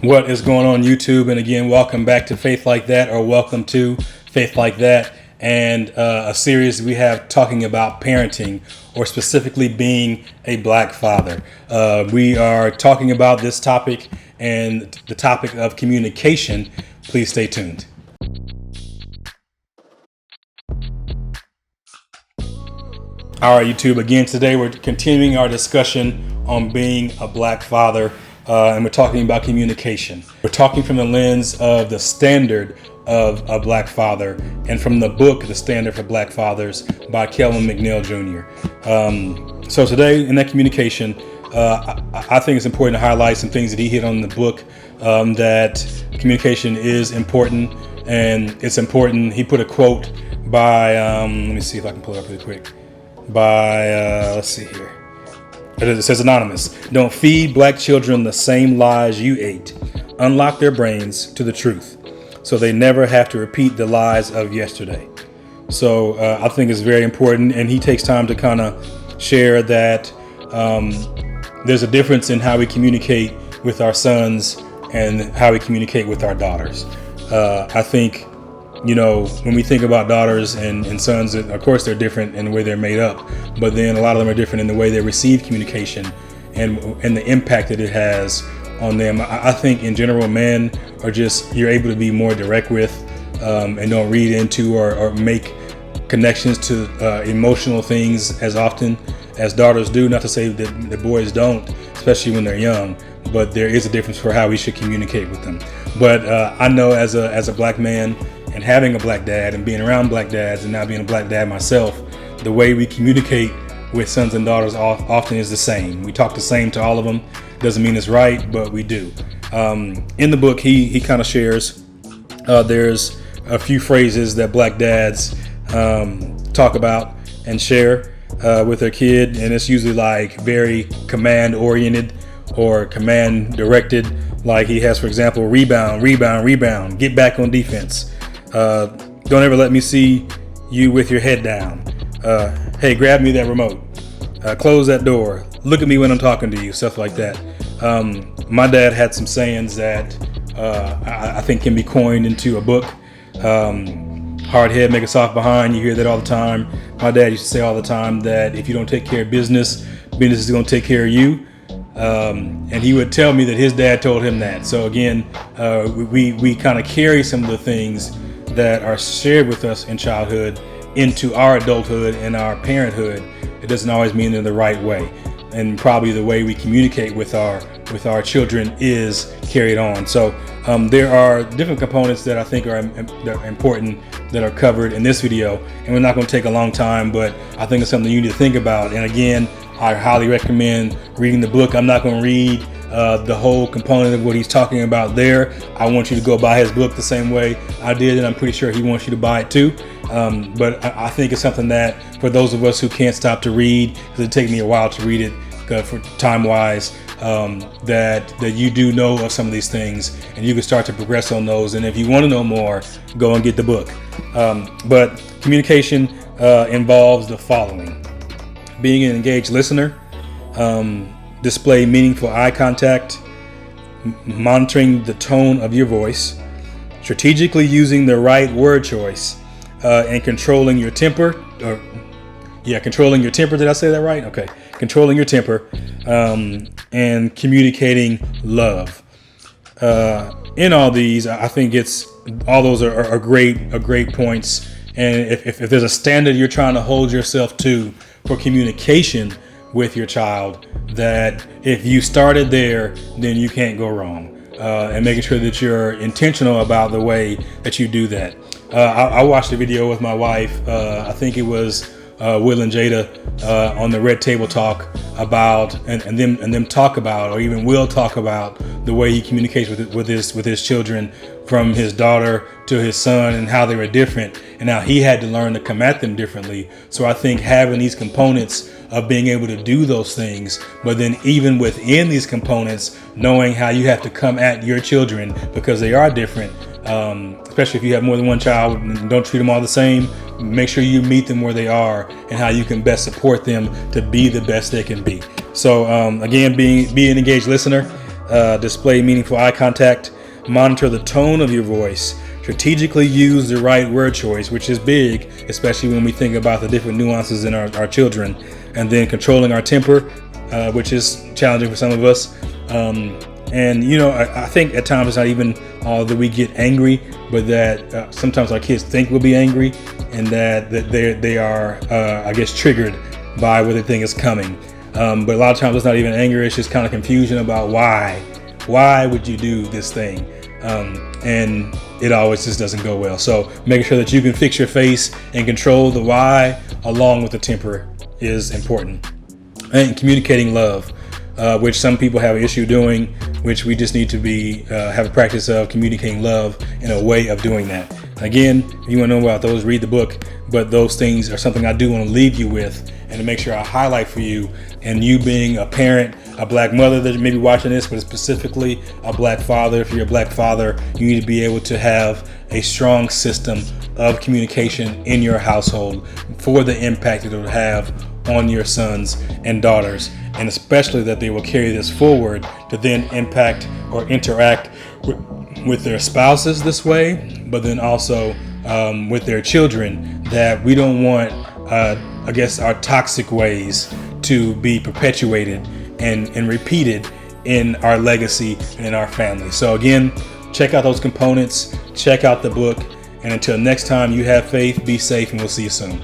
What is going on, YouTube? And again, welcome back to Faith Like That, or welcome to Faith Like That, and a series we have talking about parenting, or specifically being a black father. We are talking about this topic and the topic of communication. Please stay tuned. All right, YouTube, again, today we're continuing our discussion on being a black father. And we're talking about communication. We're talking from the lens of the standard of a black father, and from the book, The Standard for Black Fathers by Kelvin McNeil Jr. So today in that communication, I think it's important to highlight some things that he hit on in the book, that communication is important, and it's important. He put a quote by, let me see if I can pull it up really quick, by, let's see here. It says, anonymous: "Don't feed black children the same lies you ate. Unlock their brains to the truth so they never have to repeat the lies of yesterday." So I think it's very important. And he takes time to kind of share that there's a difference in how we communicate with our sons and how we communicate with our daughters. I think, you know, when we think about daughters and sons, of course they're different in the way they're made up, but then a lot of them are different in the way they receive communication and the impact that it has on them. I think in general, men are just, you're able to be more direct with and don't read into or make connections to emotional things as often as daughters do. Not to say that the boys don't, especially when they're young, but there is a difference for how we should communicate with them. But I know as a black man, and having a black dad and being around black dads and now being a black dad myself, the way we communicate with sons and daughters often is the same. We talk the same to all of them. Doesn't mean it's right, but we do. In the book, he kind of shares, there's a few phrases that black dads talk about and share with their kid, and it's usually like very command oriented or command directed. Like he has, for example, rebound, rebound, rebound, get back on defense. Don't ever let me see you with your head down. Hey, grab me that remote. Close that door. Look at me when I'm talking to you. Stuff like that. My dad had some sayings that I think can be coined into a book. Hard head, make a soft behind. You hear that all the time. My dad used to say all the time that if you don't take care of business, business is going to take care of you. And he would tell me that his dad told him that. So again, we kind of carry some of the things that are shared with us in childhood into our adulthood and our parenthood. It doesn't always mean in the right way, and probably the way we communicate with our children is carried on. So there are different components that I think are important that are covered in this video, and we're not going to take a long time, but I think it's something you need to think about. And again, I highly recommend reading the book. I'm not going to read the whole component of what he's talking about there. I want you to go buy his book the same way I did, and I'm pretty sure he wants you to buy it too. But I think it's something that for those of us who can't stop to read, because it takes me a while to read it for time-wise, that you do know of some of these things, and you can start to progress on those. And if you want to know more, go and get the book. But communication involves the following: being an engaged listener, display meaningful eye contact, monitoring the tone of your voice, strategically using the right word choice, and controlling your temper. Controlling your temper. Did I say that right? Okay. Controlling your temper, and communicating love. In all these, I think all those are great points. And if there's a standard you're trying to hold yourself to for communication with your child, that if you started there, then you can't go wrong. And making sure that you're intentional about the way that you do that. I watched a video with my wife. I think it was Will and Jada on the Red Table Talk about, and them talk about, or even Will talk about the way he communicates with his children, from his daughter to his son, and how they were different, and how he had to learn to come at them differently. So I think having these components of being able to do those things, but then even within these components, knowing how you have to come at your children because they are different, especially if you have more than one child, and don't treat them all the same. Make sure you meet them where they are and how you can best support them to be the best they can be. So again, be an engaged listener. display meaningful eye contact, monitor the tone of your voice, strategically use the right word choice, which is big, especially when we think about the different nuances in our children, and then controlling our temper, which is challenging for some of us. And I think at times it's not even all that we get angry, but that sometimes our kids think we'll be angry, and that they are, I guess, triggered by what they think is coming. But a lot of times it's not even anger; it's just kind of confusion about why. Why would you do this thing? And it always just doesn't go well. So making sure that you can fix your face and control the why along with the temper is important. And communicating love, which some people have an issue doing, which we just need to have a practice of communicating love in a way of doing that. Again, if you want to know about those, read the book, but those things are something I do want to leave you with and to make sure I highlight for you. And you being a parent, a black mother that may be watching this, but specifically a black father, if you're a black father, you need to be able to have a strong system of communication in your household for the impact it will have on your sons and daughters, and especially that they will carry this forward to then impact or interact with their spouses this way, but then also with their children, that we don't want, I guess, our toxic ways to be perpetuated and repeated in our legacy and in our family. So again, check out those components, check out the book, and until next time, you have faith, be safe, and we'll see you soon.